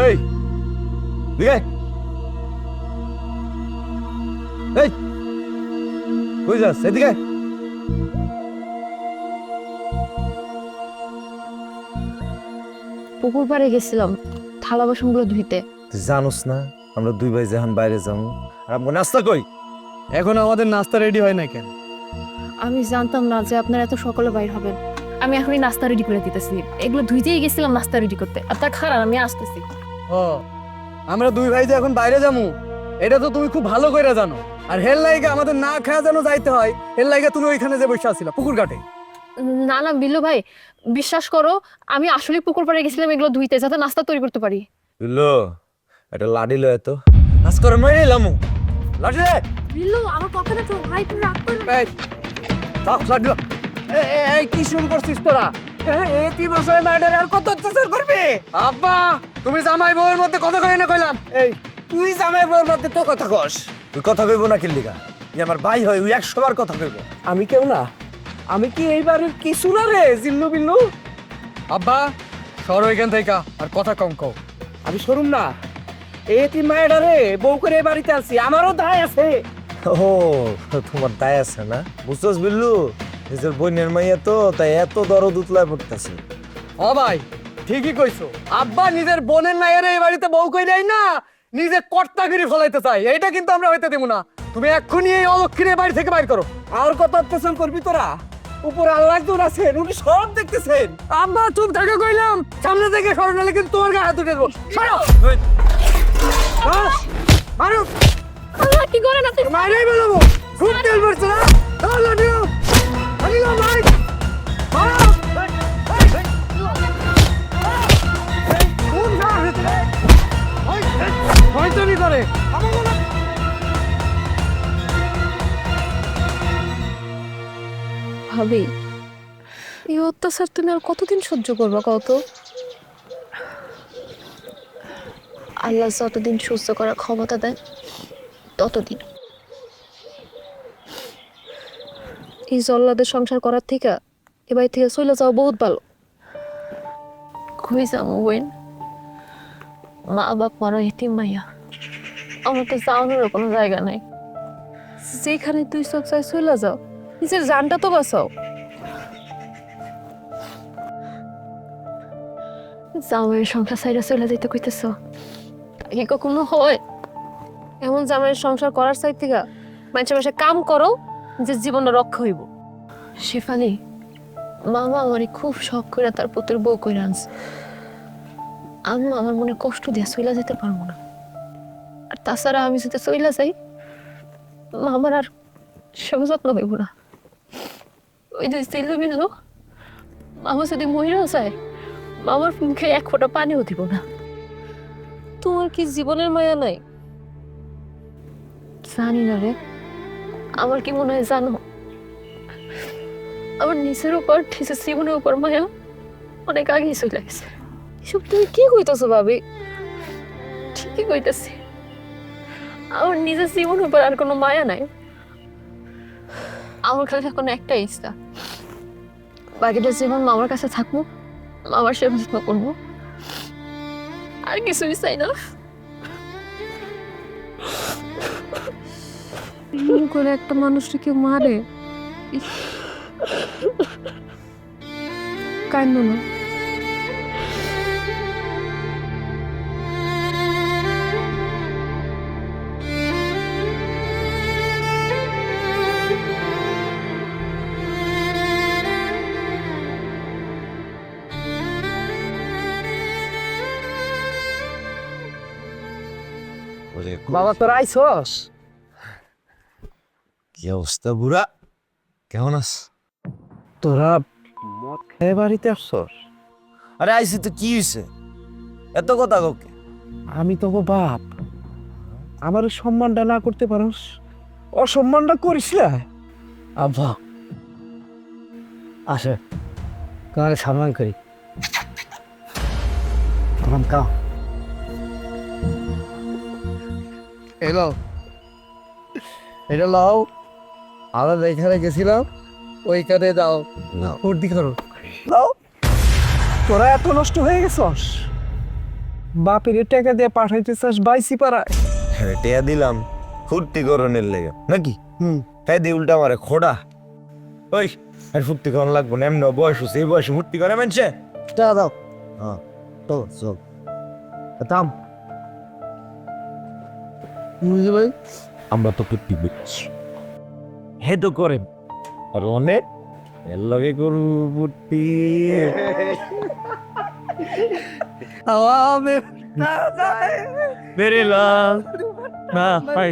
এই দিকে এই কই যাস এদিকে পুকুর পাড়ে গেছিলাম থালা বাসনগুলো ধুইতে। তুই জানোস না আমরা দুই ভাই যখন বাইরে যাবো আর আমগো নাস্তা কই এখন আমাদের নাস্তা রেডি হয় না কেন? আমি জানতাম না যে আপনারা এত সকালে বাইর হবেন। আমি এখনই নাস্তা রেডি করে দিতেছি। এগুলো ধুইতেই গেছিলাম নাস্তা রেডি করতে। আপনার খারাপ, আমি আসতেছি। ও আমরা দুই ভাই যে এখন বাইরে যাবো এটা তো তুমি খুব ভালো করে জানো। আর হেল লাইগা আমাদের না খাওয়া যেন যাইতে হয়, হেল লাইগা তুমি ওইখানে যে বসে আছিলা পুকুর ঘাটে। না না বিল্লু ভাই, বিশ্বাস করো আমি আসলে পুকুর পাড়ে গেছিলাম এগুলো ধুইতে, যাতে নাস্তা তৈরি করতে পারি। বুঝলো এটা লাডি লয় তো আজ করে মাইরে লামু লাডি রে বিল্লু আমার কথাটা তো ভাই তুমি রাগ করো না। এই থাক লাড্ডু। এই কি শুরু করছিস তোরা? এই 3 বছরের ম্যাডার আর কত অত্যাচার করবে? আব্বা তুমি জামাই বউয়ের মধ্যে কথা কই না কইলাম। এই তুই জামাই বউয়ের মধ্যে তো কথা কস। তুই কথা কইব না কিল্লিগা ই আমার ভাই হয় ওই 100 বার কথা কইব আমি কেউ না? আমি কি এইবার কিছু না রে জিল্লু বিল্লু? আব্বা সর ওইখান থেকে আর কথা কম কও। আমি সরুম না। এই 3 মায়েরা রে বউ করে এই বাড়িতে আছি, আমারও দায় আছে। ও তোমার দায় আছে না বুঝছস বিল্লু নিজের বোনের মাইয়া তো তাই এত দরদ উতলায় পড়তেছে ও ভাই ঠিকই কইছো। আব্বা নিজের বোনের নাইয়ারে এই বাড়িতে বউ কই দেয় না, নিজে কর্তাগিরি ফলাইতে চাই। এইটা কিন্তু আমরা হইতে দেব না। তুমি এক্ষুনি এই অলক্ষীর এই বাড়ি থেকে বাইর করো। আর কত অত্যাচার করবি তোরা? উপরে আল্লাহ একজন আছেন, উনি সব দেখতেছেন। আব্বা চুপ থাকো কইলাম, সামনে থেকে সরো নাহলে কিন্তু তোমার গায়ে হাত উঠে দেবো। সরো। মারো আল্লাহ কি করে না তুই? মাইরাই বেরোবো। খুব তেল পড়ছে না? চলো নিও আনিও ভাই মারো। কোন গায়ে হাত রে? হয়তনি করে ভাবি এই অত্যাচার তুমি আর কতদিন সহ্য করবা কত? আল্লাহ যতদিন সুস্থ করার ক্ষমতা দেয় ততদিন। এই জল্লাদের সংসার করার থেকে এবার থেকে চলে যাওয়া বহুত ভালো। কই যাবো বোন? মা বাপ মারো এতিম মাইয়া, আমার তো যাওয়ানোর কোনো জায়গা নাই। যেখানে তুই চোখ চাই চলে যাও, নিজের জানটা তো বাঁচাও। জামাইয়ের সংসার সাইডে চলে যেতে কইতেছ, কি কখনো হয়? এমন জামাইয়ের সংসার করার চাই থেকে মাঝে মাঝে কাম করো যে জীবনে রক্ষা হইব। শেফালি মামা আমারে খুব শখ করে তার পুত্রের বউ করে আনছে। আমি আমার মনে কষ্ট দিয়ে চলে যেতে পারবো না। আর তাছাড়া আমি যদি চলে যাই মামার আর সেবা যত্ন হইব না। ওই যে চিল্লু বিল্লু মামা যদি মহিলাও যায় মামার মুখে এক ফোঁটা পানিও দিব না। তোমার কি জীবনের মায়া নাই? জানি না রে, আমার কি মনে হয় জানো, আমার নিজের উপর নিজের জীবনের উপর মায়া অনেক আগেই চলে গেছে। এসব তুমি কি কইতেছো ভাবি? ঠিকই কইতেছি, আমার নিজের জীবনের উপর আর কোনো মায়া নাই। আমার কাছে এখন একটা ইচ্ছা, বাকিটা জীবন মামার কাছে থাকবো, মামার সেবা যত্ন করবো, আর কিছুই চাই না। করে একটা মানুষকে কেউ মারে, কান্দ না। বাবা তোরা আইছস? কি অবস্থা বুড়া কেমন আছ তোরা মদ খেয়ে বাড়িতে আসছস? আরে আইসি তো কি হইছে এত কথা কাউকে আমি তো বাপ, আমার সম্মানটা না করতে পারস, অসম্মানটা করিস না। আব্বা আসে তোমার সম্মান করি। কাও এলো এটা লাও, আমরা যেখানে গেছিলাম ওইখানে দাও, ভর্তি করো দাও। তোরা এত নষ্ট হয়ে গেছস, বাপের টাকা দিয়ে পাঠাইতে চাস বাইসি পাড়ায়? হ্যাঁ টিয়া দিলাম ফুর্তি করণের লেগে নাকি হ্যাঁ দি উল্টা মারে খোড়া ওই আর ফুর্তি করানো লাগবো না এমনি বয়স হচ্ছে এই বয়সে ফুর্তি করে মানছে টাকা দাও হ্যাঁ তো চল দাম ভাই আমরা তো ফুর্তি করছি হে তো করে আর অনেক এর লগে গরু ফুর্তি আওয়ামে বেরিলাম না ভাই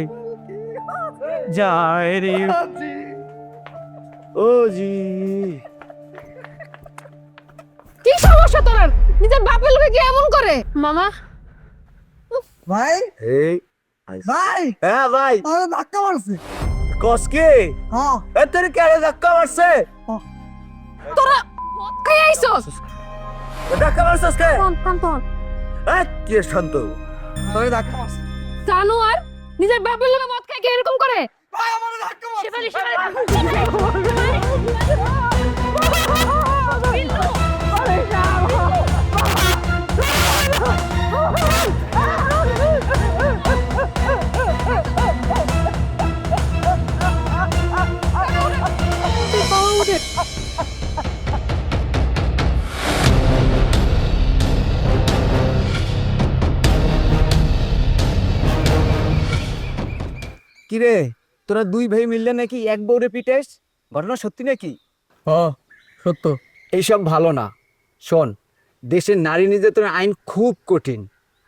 যায় রে ও জি কি সমস্যা তোর নিজের বাপের লোকে কি এমন করে মামা ভাই এই ভাই হ্যাঁ ভাই আরে ধাক্কা মারছে। কসকে হ্যাঁ এ তোর কে ধাক্কা মারছে তোরা মদ খাই আইছস ধাক্কা মারছস কে কোন কে শান্ত তোরে ধাক্কা মারছে। জানোয়ার নিজের বাপের লোকে মদ খাই কি এরকম করে ভাই আমার ধাক্কা মারছে। শেফালি কিরে তোরা দুই ভাই মিললে নাকি এক বউরে পিটেস, ঘটনা সত্যি নাকি? হ্যাঁ সত্য এইসব ভালো না। শোন, দেশের নারী নির্যাতনের আইন খুব কঠিন।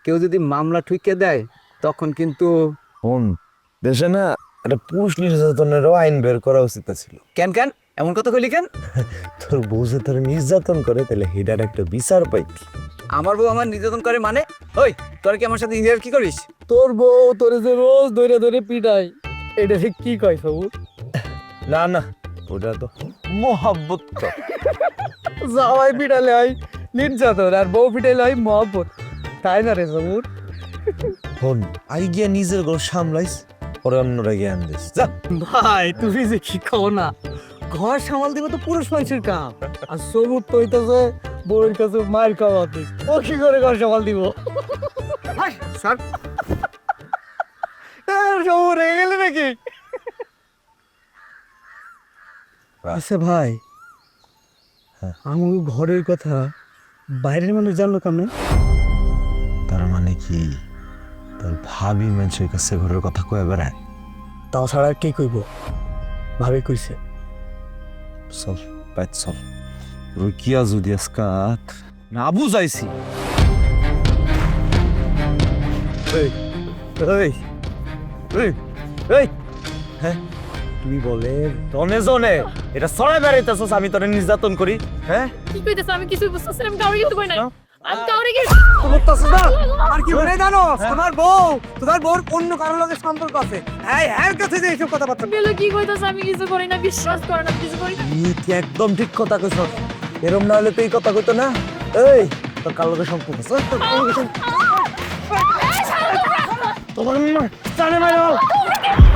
কেউ যদি মামলা ঠুকে দেয় তখন কিন্তু কোন দেশে না একটা পুরুষ নির্যাতনেরও আইন বের করা উচিত ছিল কেন কেন এমন কথা কইলি কেন? তোর বউ যে তোর নির্যাতন করে তাহলে হেডার একটা বিচার পাইতি আমার বউ আমার নির্যাতন করে মানে? ওই তোরা কি আমার সাথে ইন্ডিয়ার কি করিস? তোর বউ তোরে যে রোজ ধরে ধরে পিটাই, এটা ঠিক কি কয় সবু? না না ওটা তো মোহাব্বত জামাই পিটালে হয় নির্যাতন আর বউ পিটাইলে হয় মহব্বত, তাই না রে সবুর? হন আই গিয়া নিজের ঘর সামলাইস পরে অন্যরা জ্ঞান দিস যা ভাই তুমি যে কি খাও না, ঘর সামাল দিব তো পুরুষ মানুষের কাম, আর সবুর তো হইতাছে বউয়ের কাছে মায়ের খাওয়াতে, ও কি করে ঘর সামাল দিব? স্যার সবু রেগে গেলে নাকি? আচ্ছা ভাই, আমার ঘরের কথা বাইরের মানুষ জানলো কেমন? তার মানে কি তোর ভাবি মানুষের কাছে ঘরের কথা কয়ে বেড়ায়? তাছাড়া কে কইব? ভাবে কইছে। চল বাইত চল রুকিয়া যদি আজকাত না বুঝাইছি এই এই এই এই হ্যাঁ তুই বলে জনে জনে এটা সরাই বেড়াইতেছস আমি তোরে নির্যাতন করি হ্যাঁ কি কইতেছ? আমি কিছুই বুঝতেছি না, আমি কাউরে কিছু কই নাই। আমি কাউরে কি বুঝতেছিস না? আর কি বলে জানো, আমার বউ তোমার বউর অন্য কারোর লগে সম্পর্ক আছে। এই এর কাছে যে এইসব কথাবার্তা বেলো কি কইতাছ? আমি কিছু করি না, বিশ্বাস কর না, কিছু করি না। তুই একদম ঠিক কথা কইছস এরম না হলে তুই কথা কইতো না এই তোর কার লগে সম্পর্ক আছে তোর কার লগে সম্পর্ক তোমার জানে মারো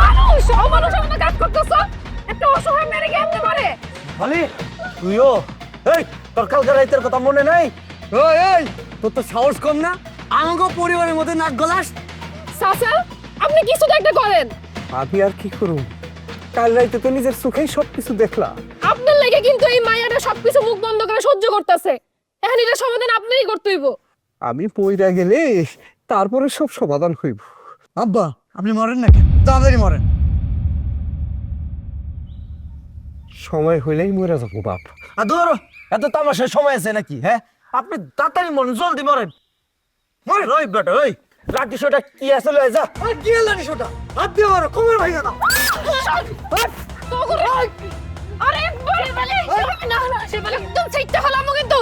মানুষ অমানুষ আমাকে কাজ করতেছ, একটা অসহায় মেরে কেমনে পারে? বলি তুইও এই তোর কালকে রাইতের কথা মনে নাই ওই এই তোর তো সাহস কম না, আমাকে পরিবারের মধ্যে নাক গলাস। চাচা আপনি কিছু তো একটা করেন। আমি আর কি করব, কাল রাইতে তো নিজের চোখেই সবকিছু দেখলাম। আপনার লাগে কিন্তু এই মায়াটা সবকিছু মুখ বন্ধ করে সহ্য করতেছে, এখন এটা সমাধান আপনারই করতে হইব। আমি পইরা গেলে তারপরে সব সমাধান হইব। আব্বা আপনি মরেন নাকি? তাড়াতাড়ি মরেন, সময় হইলেই মরে যাবো বাপ। আর ধরো এত তামাশার সময় আছে নাকি হ্যাঁ আপনি তাড়াতাড়ি মরেন জলদি মরেন মরেন ওই বেটা ওই লাঠি সোটা কি আছে লয়ে যা আর কি লাগি সেটা হাত দিয়ে মারো, কোমর ভাঙা দাও। আরে বলে বলে না না সে বলে একদম চাইতে হলাম কিন্তু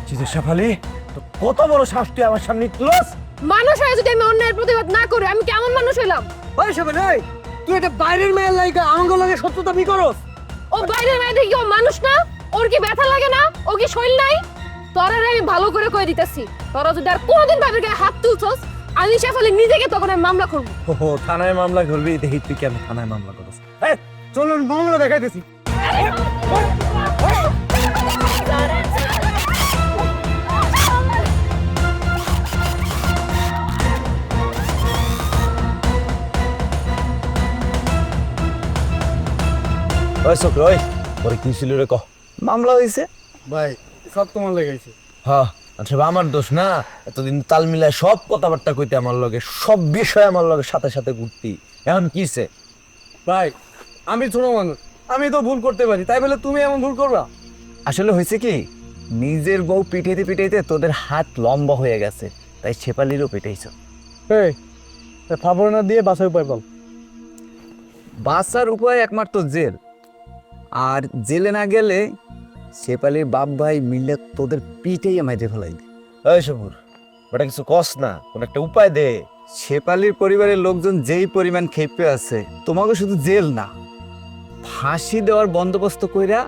চিজে শেফালি তো কত বড় শ্বাস তুই আমার সামনে তুলস মানুষ হয়ে যদি আমি অন্যায়ের প্রতিবাদ না করি আমি কেমন মানুষ হইলাম? ওই সবে নাই, তুই এটা বাইরের মেয়ের লাইগা আমাকে লাগে সত্যতা বি করস। ও বাইরের মেয়ে দেখি ও মানুষ না? ওর কি ব্যথা লাগে না? ও কি শৈল নাই? তোরা আমি ভালো করে কয়ে দিতেছি, তোরা যদি আর কোনোদিন ভাবির গায়ে হাত তুলছস আমি শেফালি নিজেকে তখন আমি মামলা করবো। ও থানায় মামলা করবি দেখি তুই কেন থানায় মামলা করস এই চলুন মামলা দেখাইতেছি। ওই চক্র ওই পরে কি ছিল রে কহ। মামলা হয়েছে ভাই, সব তোমার লেগেছে। হ্যাঁ আচ্ছা আমার দোষ না, এতদিন তাল মিলায় সব কথাবার্তা কইতে আমার লগে, সব বিষয় আমার লগে সাথে সাথে ঘুরতি, এখন কিছে? ভাই আমি ছোট মানুষ, আমি তো ভুল করতে পারি, তাই বলে তুমি এমন ভুল করবা? আসলে হয়েছে কি, নিজের বউ পিটাইতে পিটাইতে তোদের হাত লম্বা হয়ে গেছে, তাই শেফালিরও পিটাইছ। এই ফাবর না দিয়ে বাসায় উপায় বল। বাঁচার উপায় একমাত্র জেল, আর জেলে না গেলে শেফালির বাপ ভাই মিলে তোদের পিটাই মাইতে ফেলাই। এই সবুর ওটা কিছু কস না, কোন একটা উপায় দে। শেফালির পরিবারের লোকজন যেই পরিমাণ খেপে আছে, তোমাকে শুধু জেল না, ফাঁসি দেওয়ার বন্দোবস্ত কইরা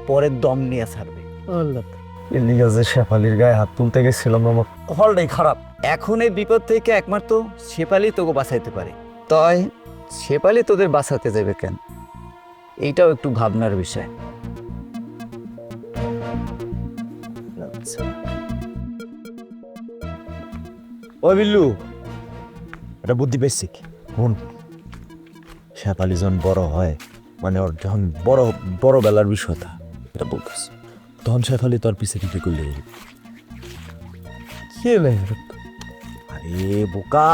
পরে দম নিয়ে ছাড়বে। এলিগা যে শেফালির গায়ে হাত তুলতে গেছিলাম আমার হলটাই খারাপ। এখন এই বিপদ থেকে একমাত্র শেফালি তোকে বাঁচাইতে পারে, তাই শেফালি তোদের বাঁচাতে যাবে কেন, এইটাও একটু ভাবনার বিষয়। ওই বিল্লু এটা বুদ্ধি পেয়েছি শুন, শেফালি যখন বড় হয়, মানে ওর যখন বড় বড় বেলার বিষয়টা এটা বলতেছ, তখন শেফালি তোর পিছে পিছে করলে কি আরে বোকা,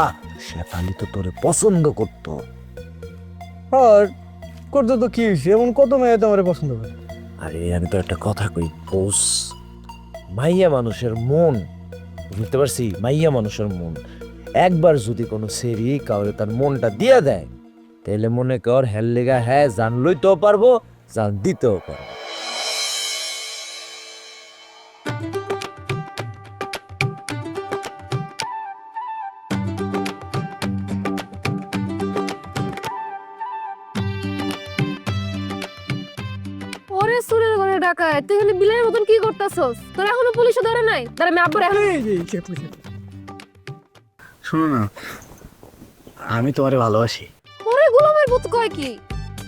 শেফালি তো তোরে পছন্দ করতো। আর করতে তো কি হয়েছে, এমন কত মেয়ে তো আমার পছন্দ করে। আরে আমি তো একটা কথা কই পোস, মাইয়া মানুষের মন, বুঝতে পারছি, মাইয়া মানুষের মন একবার যদি কোনো সেরি কাউরে তার মনটা দিয়া দেয়, তাহলে মনে কর হেল লেগা হ্যাঁ জান লইতেও পারবো, জান দিতেও পারবো। ওরে সুরের ঘরে ডাকায়, তুই এখানে বিলের মতন কি করতেছস? তোর এখনো পুলিশে ধরে নাই? তাহলে আমি আব্বার এখন শোনো না, আমি তোমারে ভালোবাসি। ওরে গোলামের পুত কয় কি?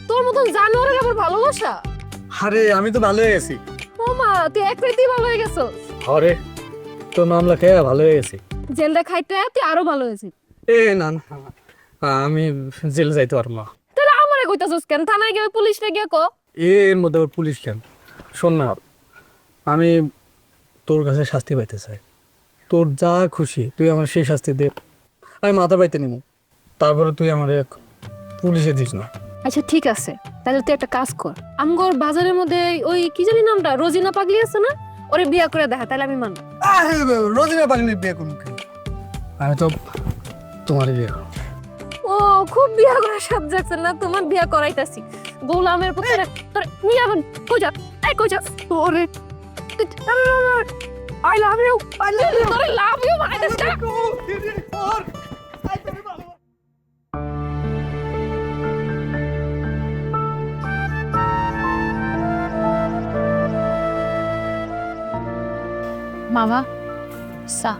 তোর মতন জানোয়ারের আবার ভালোবাসা? আরে আমি তো ভালো হয়ে গেছি। ও মা, তুই এক রাতেই ভালো হয়ে গেছস। আরে তোর মামলা খেয়ে ভালো হয়ে গেছি। জেলটা খাইতে তুই আরো ভালো হয়েছিস। এ না না, আমি জেল যাইতে পারবো না। তাহলে আমারে কইতাছস কেন? থানায় গিয়ে পুলিশে গিয়ে ক। এর মধ্যে আবার পুলিশ কেন? শোন না, আমি তোর কাছে শাস্তি পাইতে চাই, তোর যা খুশি তুই আমার সেই শাস্তি দে, আমি মাথা পাইতে নিব, তারপরে তুই আমার পুলিশে দিস না। আচ্ছা ঠিক আছে, তাহলে তুই একটা কাজ কর, আমগর বাজারের মধ্যে ওই কি জানি নামটা, রোজিনা পাগলি আছে না, ওরে বিয়া করে দেখা, তাহলে আমি মানব। রোজিনা পাগলির বিয়ে করুন, আমি তো তোমার বিয়ে করব। ও খুব বিয়া করার সাপ যাচ্ছে না, তোমার বিয়া করাইতাছি। গোলামের পুত্রে তোর নিয়ে আবার কই যা, এই কই যা তোরে, I love you, I love you, তোরে লাভ ইউ মাইনাস না। মামা সা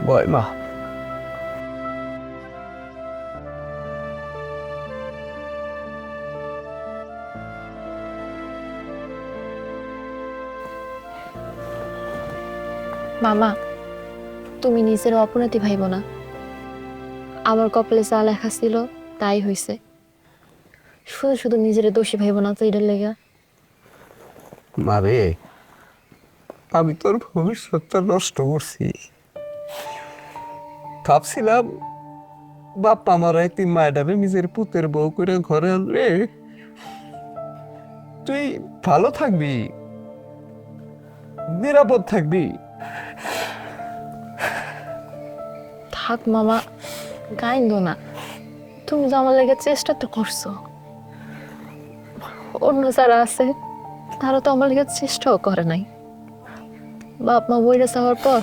বয় মা। মামা, তুমি নিজের অপরাধী ভাইব না, আমার কপালে যা লেখা ছিল তাই হইছে, শুধু শুধু নিজের দোষী ভাইব না তো, এটার লেগা। মারে আমি তোর ভবিষ্যৎটা নষ্ট করছি, ভাবছিলাম বাপ্পা আমার একদিন মায়েরাবে নিজের পুতের বউ করে ঘরে আনবে, তুই ভালো থাকবি, নিরাপদ থাকবি। থাক মামা, গাইন্দ না, তুমি তো আমার লেগে চেষ্টা তো করছো, অন্য যারা আছে তারা তো আমার লেগে চেষ্টাও করে নাই। বাপ মা বইরা যাওয়ার পর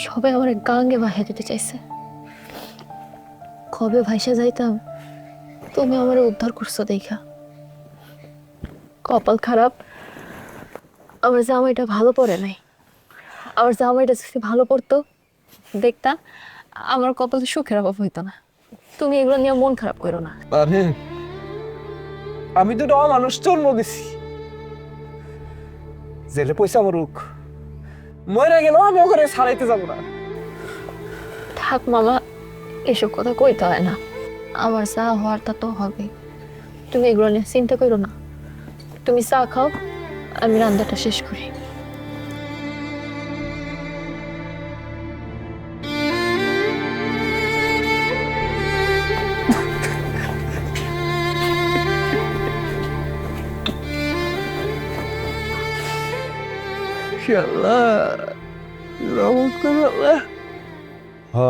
সবাই আমার গাঙ্গে বাহিয়ে দিতে চাইছে, কবে ভাইসা যাইতাম, তুমি আমার উদ্ধার করছো দেখা। কপাল খারাপ, আমার জামাইটা ভালো পড়ে নাই, আমার জামাইটা যদি ভালো পড়তো দেখতা আমার কপালে সুখের অভাব হইতো না। তুমি এগুলো নিয়ে মন খারাপ করো না। আরে আমি তো মানুষ জন্ম দিছি, জেলে পয়সা মরুক, মরে গেল আমি ওখানে ছাড়াইতে যাবো না। থাক মামা, এসব কথা কইতে হয় না, আমার যা হওয়ার তা তো হবে। তুমি এগুলো নিয়ে চিন্তা করো না, তুমি চা খাও, আমি রান্নাটা শেষ করি।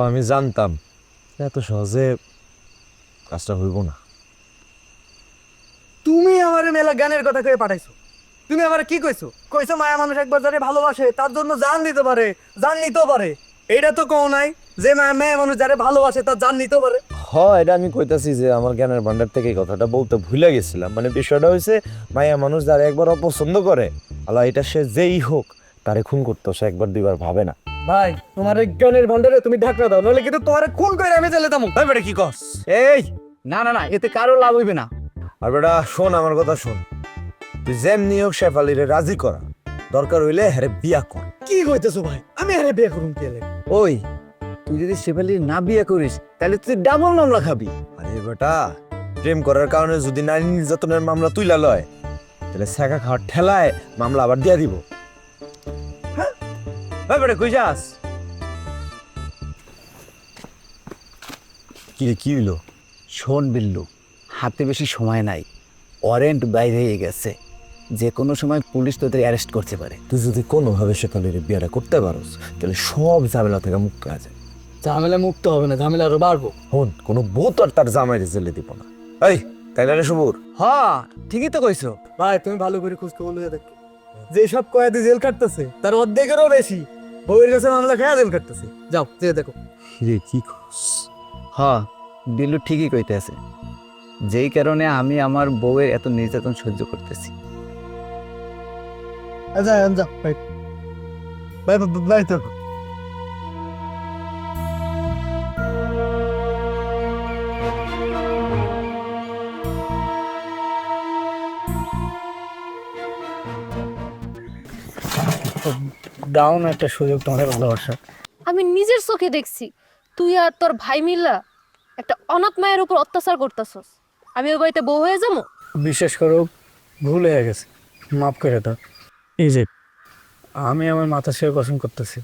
আমি জানতাম এত সহজে কাজটা হইব না। তুমি আমার মেলা জ্ঞানের কথা কয়ে পাঠাইছো। তুমি আমার কি কইছো? কইছো মায়া মানুষ একবার যারে ভালোবাসে তার জন্য জান দিতে পারে, জান নিতেও পারে। এইটা তো কও নাই যে মেয়ে মানুষ যারে ভালোবাসে তার জান নিতেও পারে। এটা আমি কইতাছি যে আমার জ্ঞানের ভান্ডার থেকে এই কথাটা বলতে ভুলে গেছিলাম। মানে বিষয়টা হয়েছে, মায়া মানুষ যারা একবার অপছন্দ করে, আল্লাহ এটা সে যেই হোক তারে খুন করতে সে একবার দুইবার ভাবে না। ভাই তোমার এই জ্ঞানের ভান্ডারে তুমি ঢাকরা দাও, নইলে কিন্তু তোমারে খুন করে আমি জেলে দামু। ভাই বেটা কি কস? এই না না না, এতে কারো লাভ হইবে না। আর বেটা শোন, আমার কথা শোন। তুই যেমনি হোক শেফালিরে রাজি করা, দরকার হইলে হ্যারে বিয়া কর। কি কইতেছো ভাই? আমি আরে বিয়ে করুম কি লাগে? ওই তুই যদি শেফালি না বিয়ে করিস তাহলে তুই ডাবল মামলা খাবি। আরে বেটা, প্রেম করার কারণে যদি নারী নির্যাতনের মামলা তুইলা লয়, তাহলে ছেঁকা খাওয়ার ঠেলায় মামলা আবার দিয়া দিব। হ্যাঁ বেটা কই যাস? কি রে, কি হইলো? শোন বিল্লু, হাতে বেশি সময় নাই, ওয়ারেন্ট বাইরে হয়ে গেছে, যে কোনো সময় পুলিশ তোদের অ্যারেস্ট করতে পারে। তুই যদি কোনোভাবে শেফালির বিয়াটা করতে পারোস, তাহলে সব ঝামেলা থেকে মুক্ত হয়ে যাবে। ঝামেলা মুক্ত হবে না, ঝামেলা আরো বাড়বো। হন, কোনো বউ আর তার জামাইরে জেলে দিব না। এই তাই না রে সবুর? হ্যাঁ ঠিকই তো কইছো ভাই। তুমি ভালো করে খোঁজ খবর লইয়া দেখো, যে সব কয়েদি জেল কাটতেছে তার অর্ধেকেরও বেশি বউয়ের কাছে মামলা খেয়া জেল কাটতেছে। যাও যে দেখো। রে কি কস? হ্যাঁ, বিল্লু ঠিকই কইতেছে, যেই কারণে আমি আমার বউয়ের এত নির্যাতন সহ্য করতেছি। আচ্ছা যাও ভাই, বাই বাই তো। দাও না একটা সুযোগ তোমার ভালোবাসা। আমি নিজের চোখে দেখছি তুই আর তোর ভাই মিল্লা একটা অনাথ মায়ের উপর অত্যাচার করতেছস। আমি ওই বাড়িতে বউ হয়ে যাবো? বিশ্বাস করো, ভুল হয়ে গেছে, মাফ করে দাও। এই যে আমি আমার মাথা ছেড়ে কসম করতেছি,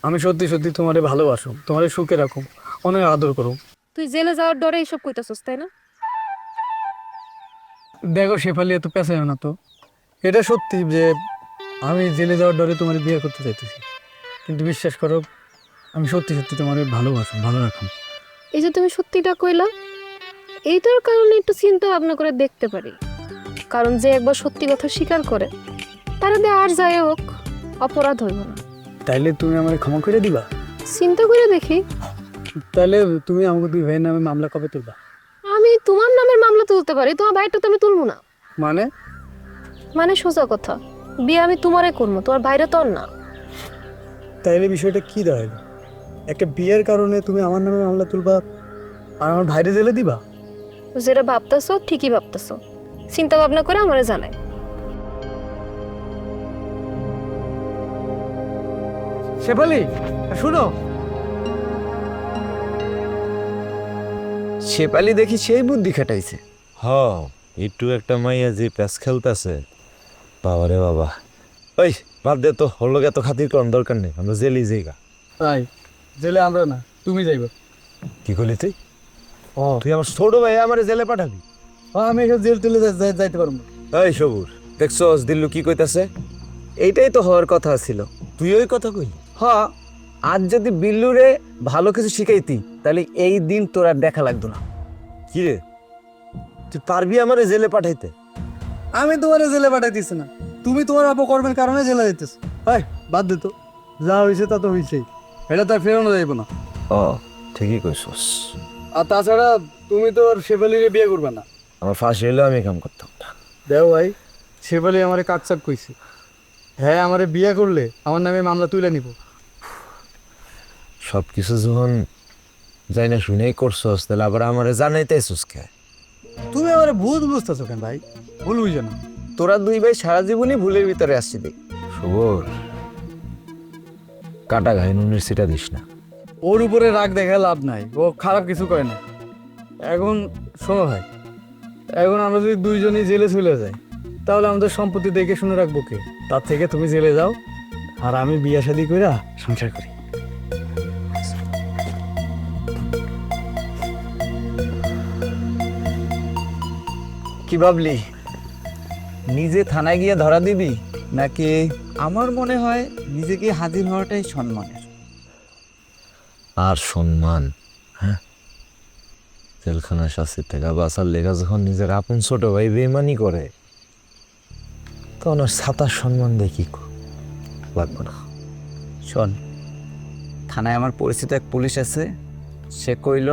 আমি সত্যি সত্যি তোমারে ভালোবাসো, তোমারে সুখে রাখো, অনেক আদর করো। তুই জেলে যাওয়ার ডরে এইসব কইতাছস তাই না? দেখো শেফালি, এত পেঁচায় না তো। এটা সত্যি যে আমি জেলে যাওয়ার ডরে তোমার বিয়ে করতে চাইতেছি, কিন্তু বিশ্বাস করো আমি সত্যি সত্যি তোমার ভালোবাসো, ভালো রাখো। এই যে তুমি সত্যিটা কইলা, এইটার কারণে একটু চিন্তা ভাবনা করে দেখতে পারি। কারণ যে একবার সত্যি কথা স্বীকার করে তারা দিয়ে আর যাই হোক অপরাধ হইব না। তাইলে তুমি আমার ক্ষমা করে দিবা? চিন্তা করে দেখি। তাহলে তুমি আমাকে দুই ভাইয়ের নামে মামলা কবে তুলবা? আমি তোমার নামের মামলা তুলতে পারি, তোমার ভাইটা তো আমি তুলবো না। মানে? মানে সোজা কথা, বিয়ে আমি তোমারে করবো, তোমার ভাইরা তোর না। তাইলে বিষয়টা কি দাঁড়াবে? একটা বিয়ের কারণে তুমি আমার নামে মামলা তুলবা আর আমার ভাইরে জেলে দিবা? যেটা ভাবতেছো ঠিকই ভাবতেছো, চিন্তা ভাবনা করে আমারে জানাই। শেফালি শুনো, শেফালি দেখি সেই বুদ্ধি খাটাইছে। একটু একটা মাইয়া যে প্যাস খেলতেছে, বাবারে বাবা। ওই বাদ দে তো, হলো এত খাতির করার দরকার নেই, আমরা জেলি যাইগা। তাই জেলে আমরা না, তুমি যাইবা। কি করলি তুই? তুই আমার ছোট ভাই, আমার জেলে পাঠাবি? আমি এসব জেল তুলে যাইতে পারবো না। এই সবুর, দেখছস দিল্লু কি কইতাছে? এইটাই তো হওয়ার কথা ছিল। তুই ওই কথা কই? হ্যাঁ, আজ যদি বিল্লুরে ভালো কিছু শিখাইতি তাহলে এই দিন তোর আর দেখা লাগতো না। কি রে, তুই পারবি আমার জেলে পাঠাইতে? আমি তোমার জেলে পাঠাইতেছি না, তুমি তোমার অপকর্মের কারণে জেলে যাইতেছ। ভাই বাদ দে তো, যা হয়েছে তা তো হয়েছেই, এটা তো আর ফেরানো যাইব না। ঠিকই কইছস। আর তাছাড়া তুমি তো আর শেফালিকে বিয়ে করবে না। আমার ফাঁসি হইলেও আমি কাম করতাম না। দেও ভাই, শেফালি আমারে কাকচাক কইছে, হ্যাঁ আমারে বিয়ে করলে আমার নামে মামলা তুলে নিব। সব কিছু যখন যাই না শুনেই করছস, তাহলে আবার আমারে জানাইতেছস কে? তুমি আমারে ভুল বুঝতেছো কেন ভাই? ভুল বুঝো না। তোরা দুই ভাই সারা জীবনই ভুলের ভিতরে আসছি দেখ। শুভর, কাটা ঘাই নুনের সিটা দিস না। ওর উপরে রাগ দেখে লাভ নাই, ও খারাপ কিছু করে না। এখন শোনো ভাই, এখন আমরা যদি দুইজনই জেলে চলে যাই তাহলে আমাদের সম্পত্তি দেখে শুনে রাখবো কে? তার থেকে তুমি জেলে যাও আর আমি বিয়ে শাদী কইরা সংসার করি। কি ভাবলি, নিজে থানায় গিয়ে ধরা দিবি নাকি? আমার মনে হয় নিজেকে হাজির হওয়াটাই সম্মানের। আর সম্মান, হ্যাঁ, জেলখানা শাস্তির থেকে বাঁচার লেখা যখন নিজের আপন ছোট ভাই বেমানি করে তখন আর ছাতার সম্মান দেখি লাগবে না। শোন, থানায় আমার পরিচিত এক পুলিশ আছে, সে কইল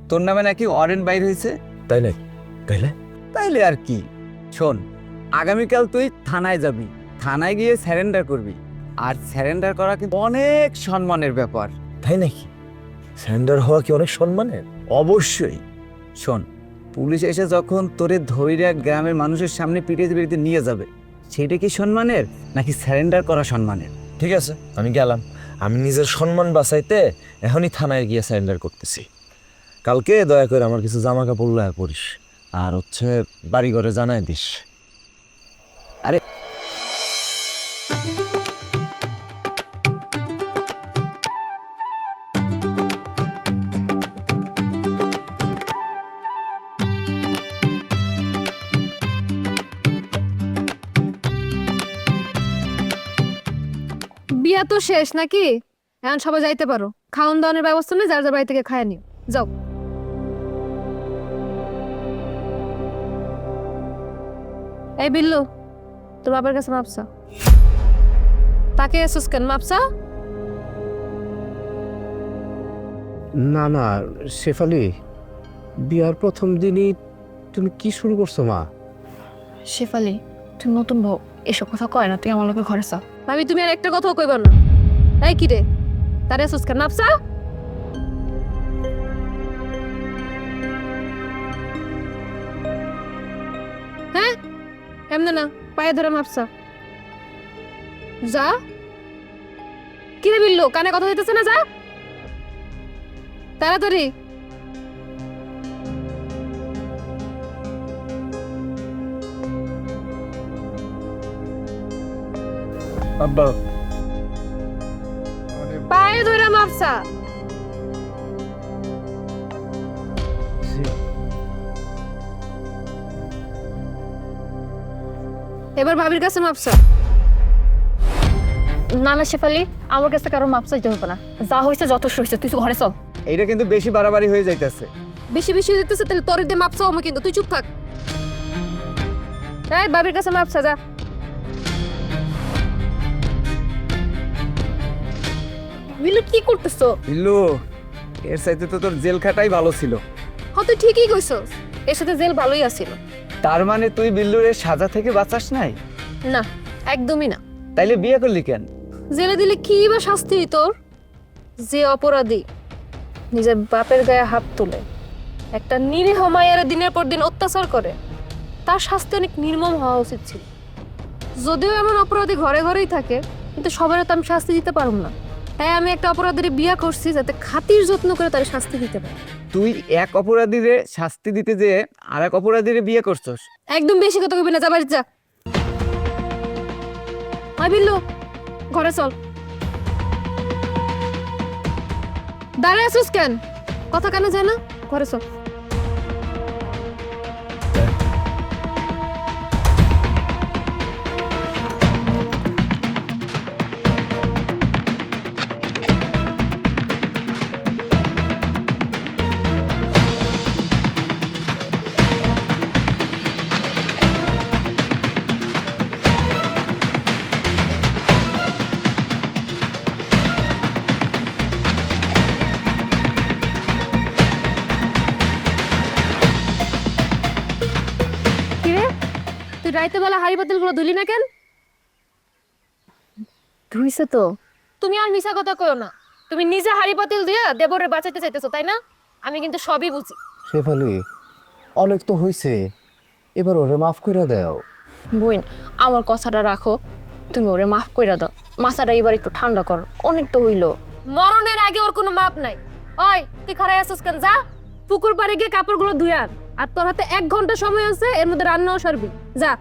তোর নামে নাকি ওয়ারেন্ট বাইর হয়েছে। তাই নাকি? তাইলে তাইলে আর কি, শোন, আগামীকাল তুই থানায় যাবি, থানায় গিয়ে স্যারেন্ডার করবি। আর স্যারেন্ডার করা কিন্তু অনেক সম্মানের ব্যাপার। তাই নাকি? স্যান্ডার হওয়া কি অনেক সম্মানের? অবশ্যই। শোন, পুলিশ এসে যখন তোরে ধইরা গ্রামের মানুষের সামনে পিটিয়ে নিয়ে যাবে, সেটা কি সম্মানের নাকি স্যারেন্ডার করা সম্মানের? ঠিক আছে, আমি গেলাম। আমি নিজের সম্মান বাঁচাইতে এখনই থানায় গিয়ে স্যারেন্ডার করতেছি। কালকে দয়া করে আমার কিছু জামা কাপড় লয়া পরিস, আর হচ্ছে বাড়ি ঘরে জানাই দিস। আরে বিয়া তো শেষ নাকি? এখন সবাই যাইতে পারো। খাওয়ান দাওয়ানোর ব্যবস্থা নেই, যার যার বাড়ি থেকে খায় নিও। যাও। এই বিল্লু, তোর বাবার কাছে মাপসা। তাকে এসেছিস কেন? মাপসা। না না শেফালি, বিয়ার প্রথম দিনই তুমি কি শুরু করছো মা? শেফালি, তুই নতুন বউ, এসব কথা কয় না, তুই আমার লোকের ঘরে চল। ভাবি, তুমি আর একটা কথাও কইবার না। এই কি রে, তারে এসেছিস কেন? মাপসা। হ্যাঁ, এমনে না, পায়ে ধরে মাপসা। যা। কি রে বিল্লু, কানে কথা হইতেছে না? যা তাড়াতাড়ি। আব্বা, পায়ে ধরে মাপসা। এবার ভাবির কাছে মাপসা। না না শেফালি, আমার কাছে কারো মাপ চাইতে হবে না, যা হয়েছে যথেষ্ট হয়েছে, তুই ঘরে চল। এইটা কিন্তু বেশি বাড়াবাড়ি হয়ে যাইতেছে। বেশি বেশি দিতেছে, তাহলে তোর দিয়ে মাপসা আমি কিন্তু, তুই চুপ থাক। এই ভাবির কাছে মাপসা, যা। বিল্লু, কি করতেছো? ইল্লু, এর চাইতে তো তোর জেল খাটাই ভালো ছিল। হ্যাঁ, তুই ঠিকই কইছস, এর সাথে জেল ভালোই আছিল। তার মানে তুই বিল্লুর এই সাজা থেকে বাঁচাস নাই? না, একদমই না। তাইলে বিয়ে করলি কেন? জেলে দিলে কি বা শাস্তি তোর? যে অপরাধী নিজের বাপের গায়ে হাত তুলে একটা নিরীহ মায়ের দিনের পর দিন অত্যাচার করে, তার শাস্তি অনেক নির্মম হওয়া উচিত ছিল। যদিও এমন অপরাধী ঘরে ঘরেই থাকে, কিন্তু সবারও তো আমি শাস্তি দিতে পারব না। তাই আমি একটা অপরাধীর বিয়ে করছি, যাতে খাতির যত্ন করে তার শাস্তি দিতে পারে। তুই এক অপরাধীরে শাস্তি দিতে যে আর এক অপরাধীরে বিয়ে করছস। একদম বেশি কথা কইবি না, যা বাড়ি যা। আই বিল্লু, ঘরে চল। দাঁড়ায় আছিস কেন? কথা কানে যায় না? ঘরে চল। রাইতে বেলা হাড়ি পাতিল গুলো ধুলি না কেন? ধুইছে তো। তুমি আর মিছা কথা কইও না। তুমি নিজে হাড়ি পাতিল দিয়া দেবরে বাঁচাইতে চাইতেছো, তাই না? আমি কিন্তু সবই বুঝি। শেফালি, অনেক তো হয়েছে, এবার ওরে মাফ করে দাও। বোন, আমার কথাটা রাখো, তুমি ওরে মাফ কইরা দাও। মাথাটা এবার একটু ঠান্ডা করো, অনেক তো হইলো। মরণের আগে ওর কোনো মাপ নাই। ওই, তুই খারাই আসছিস কেন? যা পুকুর পাড়ে গিয়ে কাপড়গুলো ধুয়ে আন, আর তোর হাতে 1 ঘন্টা সময় আছে, এর মধ্যে রান্নাও সারবি। যা।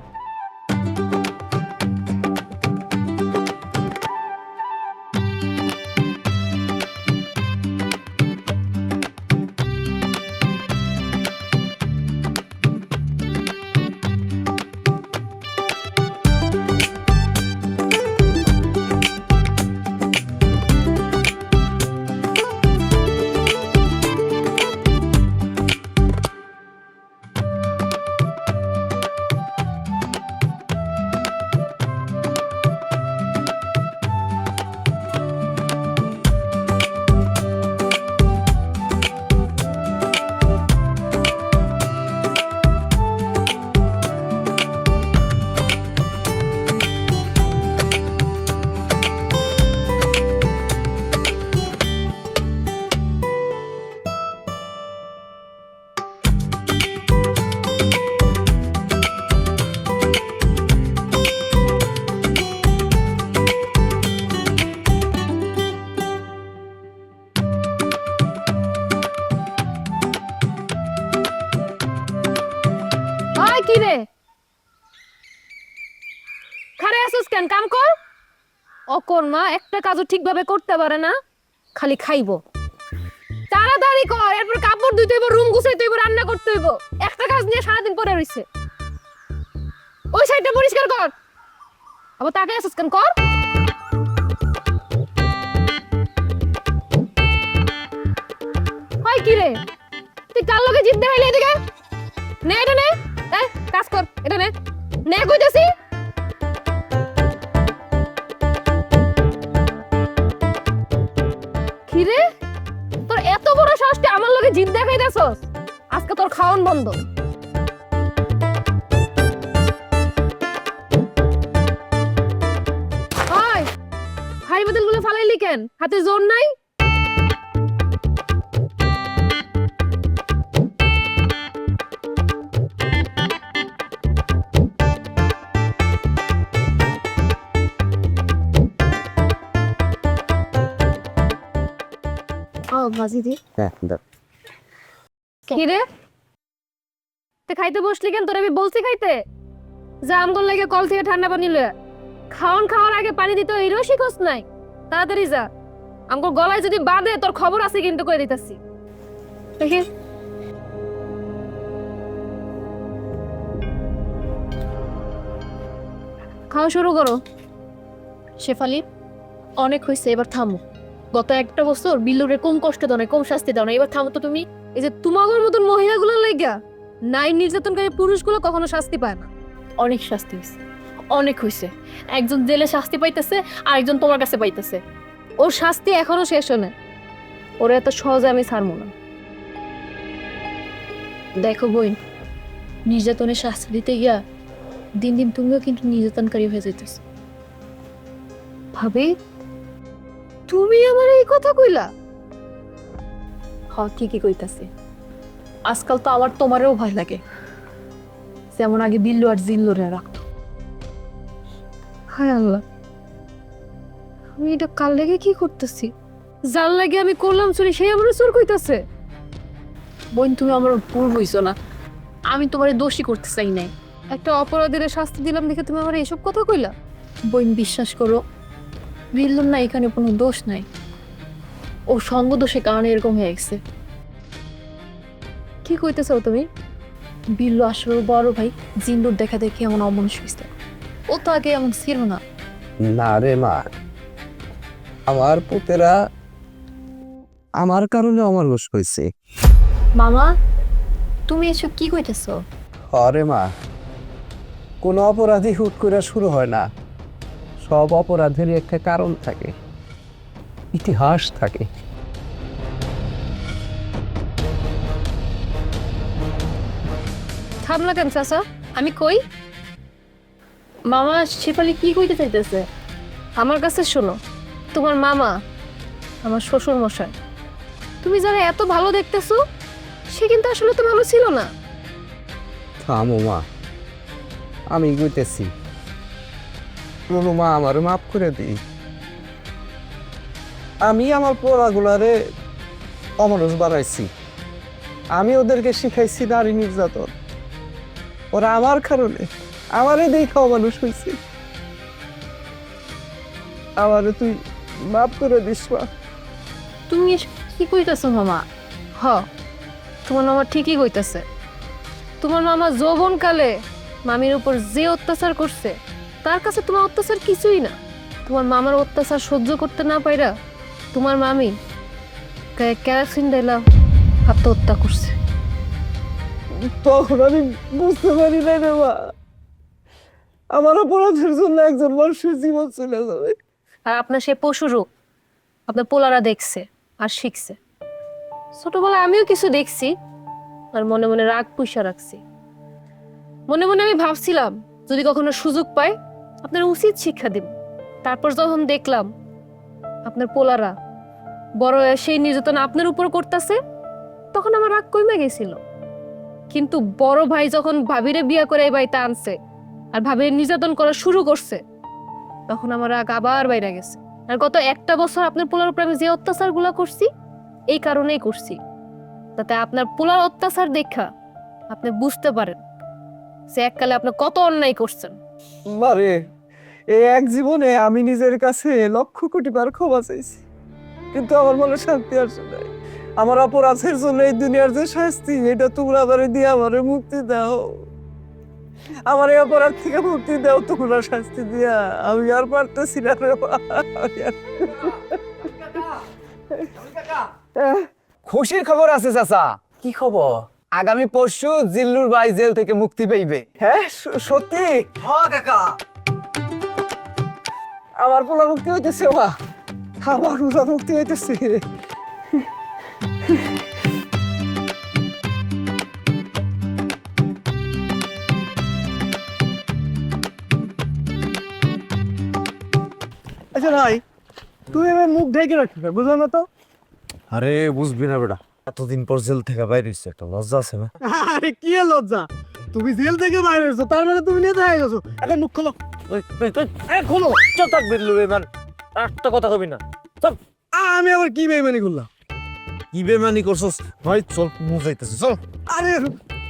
ওই কি রে, খারে আসুস কেন? কাম কর। অকর্মা, একটা কাজও ঠিকভাবে করতে পারে না, খালি খাইবো। তাড়াতাড়ি কর, এরপর কাপড় ধুইতে হইব, রুম গুছাইতে হইব, রান্না করতে হইব। একটা কাজ নিয়ে সারাদিন পরে রইছে। ওই সাইডটা পরিষ্কার কর। আবার তাকে আসুস কেন? কর। হয় কি রে, তুই কার লগে জিদ দেখাইলি? এদিকে নে, এটা নে। এই কাজ কর, এটা নে। নে কইতাছি। কি রে, তোর এত বড় সাহস, তুই আমার লগে জিদ দেখাইতাছস? আজকে তোর খাওয়ান বন্ধ। ওই হাড়ি বোতলগুলো ফালাইলি কেন? হাতে জোর নাই? ভাজি দি। হ্যাঁ দাও। কি রে, তুই খাইতে বসলি কেন? তোর আমি বলছি খাইতে। যা আমগোল লাগে কল থেকে ঠান্ডা পানি লয়ে। খাওয়ার আগে পানি দিতে এরও শিখস নাই। তাড়াতাড়ি যা, আমগোল গলায় যদি বাঁধে তোর খবর আছে কিন্তু, কই দিতাছি। দেখি খাওয়া শুরু করো। শেফালি, অনেক হয়েছে, এবার থামো। গত 1টা বছর বিল্লুরে কম কষ্ট দাও না, কম শাস্তি দাও না, এবার থামো তো তুমি। এই যে তোমাগোর মতন মহিলাগুলোর লাইগা নারী নির্যাতনকারী পুরুষগুলো কখনো শাস্তি পায় না। অনেক শাস্তি হয়েছে, অনেক হয়েছে। একজন জেলে শাস্তি পাইতেছে, আরেকজন তোমার কাছে পাইতেছে। ওর শাস্তি এখনো শেষ হয় না। ওরা এত সহজে আমি ছাড়বো না। দেখো বোন, নির্যাতনের শাস্তি দিতে গিয়া দিন দিন তুমিও কিন্তু নির্যাতনকারী হয়ে যাইতেছ। ভাবি, তুমি আমার এই কথা কইলা? ঠিকই কইতাছে। আজকাল তো আমার তোমারও ভয় লাগে, যেমন আগে বিল্লু আর জিল্লুরে রাখতো। হায় আল্লাহ, আমি এটা কাল লেগে কি করতেছি? যার লাগে আমি করলাম চুরি, সেই আমার চোর কইতাছে। বোন, তুমি আমার ভুল হইছো না, আমি তোমারে দোষী করতে চাই নাই। একটা অপরাধীর শাস্তি দিলাম দেখে তুমি আমার এইসব কথা কইলা? বোন, বিশ্বাস করো, বিল্লুর না এখানে কোনো দোষ নাই। ও সঙ্গ দোষের কারণে এরকম হয়ে গেছে। কি কইতেছো তুমি? বিল্লু আসলে ওর বড় ভাই জিল্লুর দেখা দেখে এমন অমানুষ হয়েছে। ও তো আগে এমন ছিল না। না রে মা, আমার পুতেরা আমার কারণে অমানুষ হয়েছে। মামা, তুমি এসব কি কইতেছো? আরে মা, কোনো অপরাধী হুট করে শুরু হয় না। সব অপরাধেরই একটা কারণ থাকে, ইতিহাস থাকে। থামলা কেন চাচা? আমি কই। মামা, শেফালি কি কইতে চাইতেছে? আমার কাছে শোনো, তোমার মামা আমার শ্বশুর মশাই, তুমি যারা এত ভালো দেখতেছো সে কিন্তু আসলে তো ভালো ছিল না। থামো মা, আমি কইতেছি। মা, আমার মাফ করে দিই। আমি আমার পোড়াগুলারে অমানুষ বানাইছি। আমি ওদেরকে শিখাইছি নারী নির্যাতন। ওরা আমার কারণে, আমারে দেখাও মানুষ হয়েছে। আমারে তুই মাফ করে দিস মা। তুমি এসব কি কইতাছো মামা? হ, তোমার মামা ঠিকই কইতাছে। তোমার মামা যৌবনকালে মামির উপর যে অত্যাচার করছে, তার কাছে তোমার অত্যাচার কিছুই না। তোমার মামার অত্যাচার সহ্য করতে না পাইরা তোমার মামি গায়ে কেরোসিন ঢেলা আত্মহত্যা করছে। তখন আমি বুঝতে পারি নাই রে মা, আমার অপরাধের জন্য একজন মানুষের জীবন চলে যাবে। আর আপনার সে পশু রূপ আপনার পোলারা দেখছে আর শিখছে। ছোটবেলায় আমিও কিছু দেখছি আর মনে মনে রাগ পুষা রাখছি। মনে মনে আমি ভাবছিলাম যদি কখনো সুযোগ পাই আপনার উচিত শিক্ষা দিব। তারপর যখন দেখলাম আপনার পোলারা বড় হয়ে সেই নির্যাতন আপনার উপর করতেছে, তখন আমার রাগ কমে গেছিল। কিন্তু বড় ভাই যখন ভাবিরে বিয়ে করে এই বাড়িতে আনছে আর ভাবিরে নির্যাতন করা শুরু করছে, তখন আমার রাগ আবার বাইরে গেছে। আর গত একটা বছর আপনার পোলার উপর আমি যে অত্যাচার গুলা করছি, এই কারণেই করছি, যাতে আপনার পোলার অত্যাচার দেখা আপনি বুঝতে পারেন যে এককালে আপনি কত অন্যায় করছেন। মারে, এই এক জীবনে আমি নিজের কাছে লক্ষ কোটি বার ক্ষমা চাইছি, কিন্তু আমার মনে শান্তি আসে নাই। আমার অপরাধের জন্য এই দুনিয়ার যে শাস্তি, এটা তোমরা আমারে দিয়ে আমারে মুক্তি দাও। আমার এই অপরাধ থেকে মুক্তি দাও তোমরা শাস্তি দিয়া। আমি আর পারতেছি না রে মা। খুশির খবর আছে চাচা। কি খবর? আগামী পরশু জিল্লুর ভাই জেল থেকে মুক্তি পাইবে। হ্যাঁ, সত্যি? হ্যাঁ কাকা। আমার পোলা মুক্তি হইতেছে মা, আমার পোলা মুক্তি হইতেছে। আচ্ছা ভাই, তুই এবার মুখ ঢেকে রাখবি, বুঝলো না তো? আরে বুঝবি না বেটা, এতদিন পর জেল থেকে বাইরে হচ্ছে, একটা লজ্জা আছে না? আরে কি এর লজ্জা? তুমি জেল থেকে বাইরে এসেছো, তার মানে তুমি নেতা হয়ে গেছো। এখন মুখ খোলো। খোলো, চল থাকবি বেমান, একটা কথা কবি না। চল। আমি আবার কি বেইমানি করলাম? কি বেমানি করছস ভাই? চল, মুজাইতেছে, চল। আরে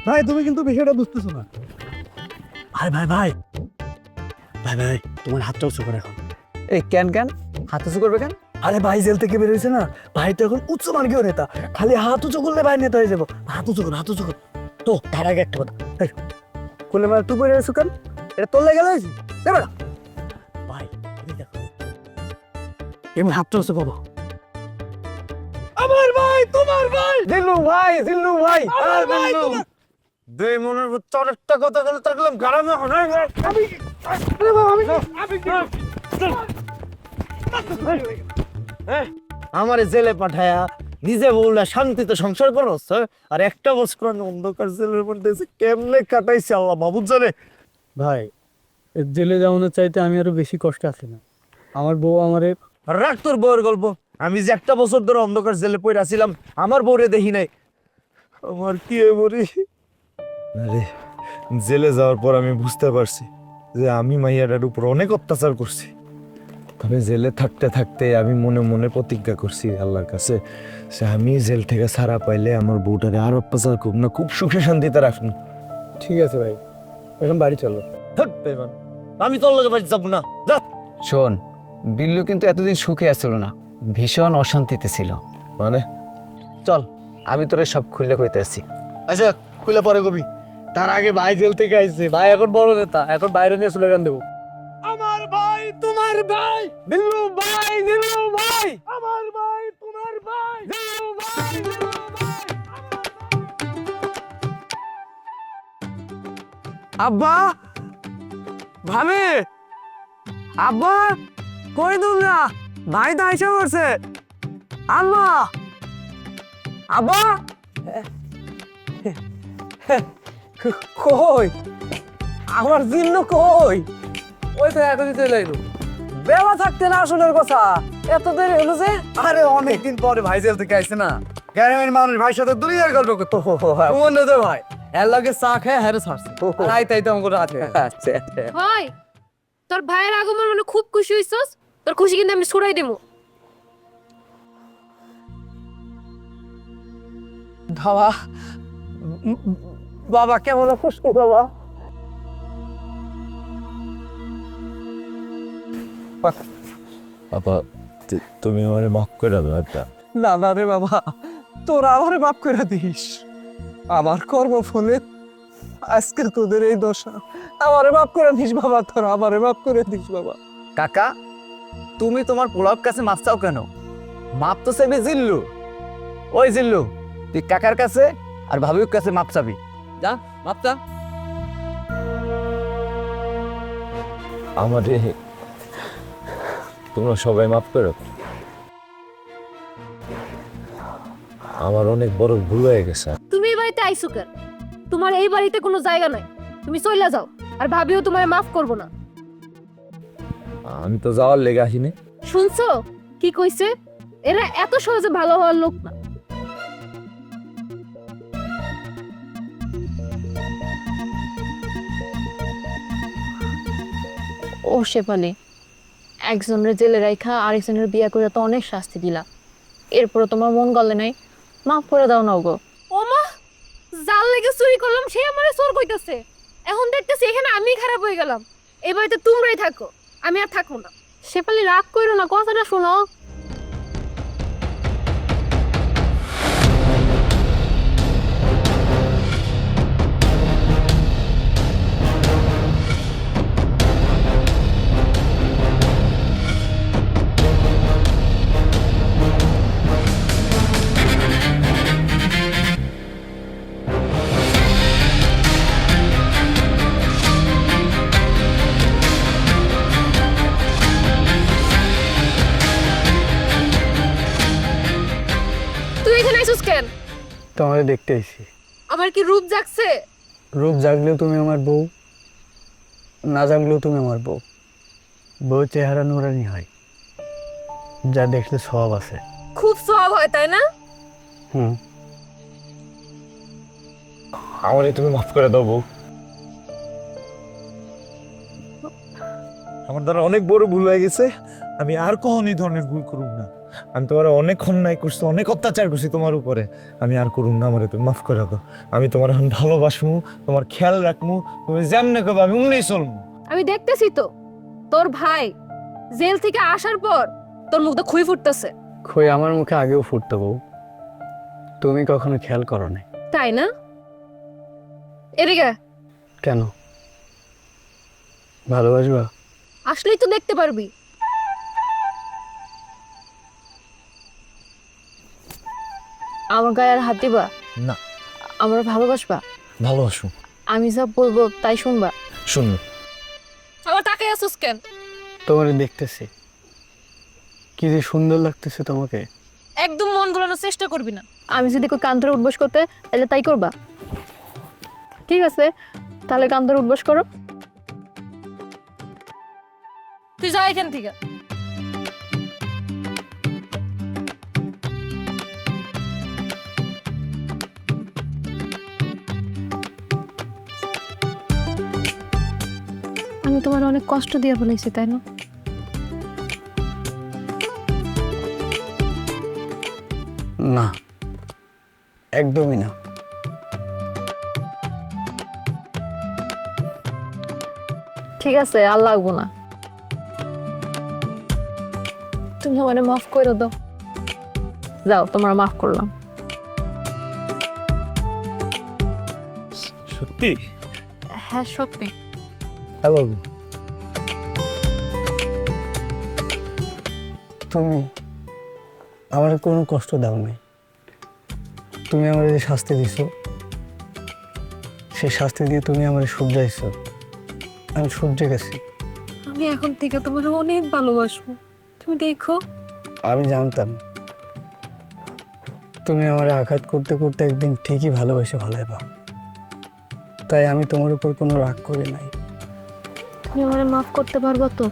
ভাই, তুমি কিন্তু বিষয়টা বুঝতেছো না। আরে ভাই ভাই ভাই ভাই, তোমার হাতটা উঁচু করে এখন। এই কেন কেন হাত উঁচু করবে কেন? আরে ভাই জেল থেকে বেরোইছে না, ভাই তো এখন উচ্চ মার্গীয় নেতা। খালি হাত উঁচু করলে ভাই নেতা হয়ে যাবো। হাত উঁচু কর, হাত উঁচু কর। তো তার আগে একটা কথা, করলে মানে তুই বেরিয়ে এসো কেন? এটা তোর লেগে গেছে ভাই। এই দেখো, এমন হাতটা উঁচু করবো। আমার ভাই, তোমার ভাই, জিল্লু ভাই, জিল্লু ভাই, আমার ভাই, তোমার দে মনের তোর একটা কথা গেলে থাকলাম গারামে আমি আমারে জেলে পাঠায়া নিজে বললা শান্তিতে সংসার করস, আর একটা বছর আমি অন্ধকার জেলের মধ্যে এসে কেমনে কাটাইছি আল্লাহ মাহবুব জানে। ভাই, জেলে যাওয়ানোর চাইতে আমি আরো বেশি কষ্ট আছি না। আমার বউ আমারে আর রাখ তোর বউয়ের গল্প। আমি যে একটা বছর ধরে অন্ধকার জেলে পড়ে আছিলাম, আমার বউরে দেখি নাই। আমার কি বলি আরে, জেলে যাওয়ার পর আমি বুঝতে পারছি যে আমি মাইয়াটার উপর অনেক অত্যাচার করছি। তবে জেলে থাকতে থাকতে আমি মনে মনে প্রতিজ্ঞা করছি আল্লাহর কাছে যে আমি জেল থেকে ছাড়া পাইলে আমার বউটাকে আর অত্যাচার করব না, খুব সুখে শান্তিতে রাখবো। ঠিক আছে ভাই, এখন বাড়ি চলো। ধ্যাৎ বেঈমান, আমি তোর লগে বাড়ি যাবো না, যা। শোন, বিল্লু কিন্তু এতদিন সুখে আসছিল না, ভীষণ অশান্তিতে ছিল। মানে চল, আমি তোরে সব খুলে কইতে আসছি। আচ্ছা, খুলে পরে কবি। তার আগে ভাই জেল থেকে আসছে, ভাই এখন বড় নেতা, এখন বাইরে নিয়ে স্লোগান দেবো। আমার ভাই, তোমার ভাই, দিল্লু ভাই, দিল্লু ভাই, আমার ভাই, তোমার ভাই, দিল্লু ভাই, দিল্লু ভাই। আব্বা, ভাবি, আব্বা, কই তোমরা? ভাই তো আইসা করছে। আম্মা, আব্বা, কই আমার জিল্লু কই? ওই তো এখনই চলে এলো। বেলা থাকতে না আসলের কথা, এত দেরি হলো যে? আরে অনেকদিন পরে ভাই জেল থেকে আসছে না, গ্রামের মানুষ ভাইয়ের সাথে দুনিয়ার গল্প করতো। তোমার নজর ভাই এর লগে চা খেয়ে হেরে ছাড়ছে। তাই তাই তো আমাকে রাত হয়ে গেছে। আচ্ছা আচ্ছা। হয় তোর ভাইয়ের আগমন মানে খুব খুশি হইছস, তোর খুশি কিন্তু আমি ছুড়াই দেবো। বাবা বাবা কেমন আছিস বাবা? বাবা তুমি আমার মাফ করে দাও একটা। না না রে বাবা, তোরা আমারে মাফ করে দিস। আমার কর্ম ফলে আজকে তোদের এই দশা। আমারে মাফ করে দিস বাবা, তোরা আমারে মাফ করে দিস বাবা। কাকা, তুমি তোমার পোলার কাছে মাপ চাও কেন? মাপ তো চাইবে জিল্লু। ওই জিল্লু, তুই কাকার কাছে আর ভাবির কাছে মাপ চাবি। যা মাপ চা। আমারে তোমরা সবাই মাফ করো, আমার অনেক বড় ভুল হয়ে গেছে। তুমি এই বাড়িতে আইসো কেন? তোমার এই বাড়িতে কোনো জায়গা নাই, তুমি চইলা যাও। আর ভাবিও তোমায় মাফ করবো না। আমি তো যাওয়ার লেগে আসিনি। শুনছো কি কইছে? এরা এত সহজে ভালো হওয়ার লোক না। ও শেফালি, একজনের জেলে রাইখা আরেকজনের বিয়া করে তো অনেক শাস্তি দিলা, এরপরে তোমার মন গলে নাই, মাফ করে দাও না গো। ওমা, জাল লেগে চুরি করলাম সে আমারে চোর কইতাছে। এখন দেখতেছি এখানে আমি খারাপ হয়ে গেলাম। এই বাড়িতে তোমরাই থাকো, আমি আর থাকবো না। শেফালি রাগ কইরো না, কথাটা শোনো। তুই এখানে আইসুস কেন? তোমারে দেখতে আইছি। আমার কি রূপ জাগছে? রূপ জাগলেও তুমি আমার বউ, না জাগলেও তুমি আমার বউ। বউ চেহারা নুরানি হয়, যা দেখলে সব আছে। খুব সওয়াব হয় তাই না? হুম, আমারে তুমি মাফ করে দাও বউ। আমার দ্বারা অনেক বড় ভুল হয়ে গেছে, আমি আর কখনো এই ধরনের ভুল করুম না। আমি তোমার অনেক অন্যায় করছি, অনেক অত্যাচার করছি তোমার উপরে, আমি আর করুম না। আমারে তুমি মাফ করে দাও। আমি তোমার এখন ভালোবাসবো, তোমার খেয়াল রাখবো, তুমি যেমনে করবো আমি অমনি চলবো। আমি দেখতেছি তো তোর ভাই জেল থেকে আসার পর তোর মুখটা খুই ফুটতেছে। খই আমার মুখে আগেও ফুটতো বউ, তুমি কখনো খেয়াল করো না। তাই না? এদিকে কেন? ভালোবাসবা? আসলেই তো দেখতে পারবি। আমার গায়ে আর হাত দিবা? না। আমার ভালোবাসবা? ভালোবাসো। আমি যা বলবো তাই শুনবা? শুনো। আবার তাকে আসুস কেন? তোমারে দেখতেছি, কি যে সুন্দর লাগতেছে তোমাকে। একদম মন ভোলানোর চেষ্টা করবি না। আমি যদি কই কান ধরে উঠবস করতে, তাহলে তাই করবা? ঠিক আছে, তাহলে কান ধরে উঠবস করো। তুই যা এখান থেকে। আমি তোমার অনেক কষ্ট দিয়ে ফেলেছি তাই না? না, একদমই না। ঠিক আছে, আর লাগবো না। তুমি আমার মাফ করে দাও। যাও, তোমার মাফ করলাম। সত্যি? হ্যাঁ সত্যি। হ্যালো, তুমি আমার কোনো কষ্ট দাও নাই। তুমি আমার যে শাস্তি দিছো, সেই শাস্তি দিয়ে তুমি আমার শুধরাইছো। আমি শুধরে গেছি। আমি এখন থেকে তোমার অনেক ভালোবাসবো, তুমি দেখো। আমি জানতাম তুমি আমার আঘাত করতে করতে একদিন ঠিকই ভালোবেসে ভালাইবা, তাই আমি তোমার উপর কোনো রাগ করি নাই। তুমি আমার মাফ করতে পারবা তো?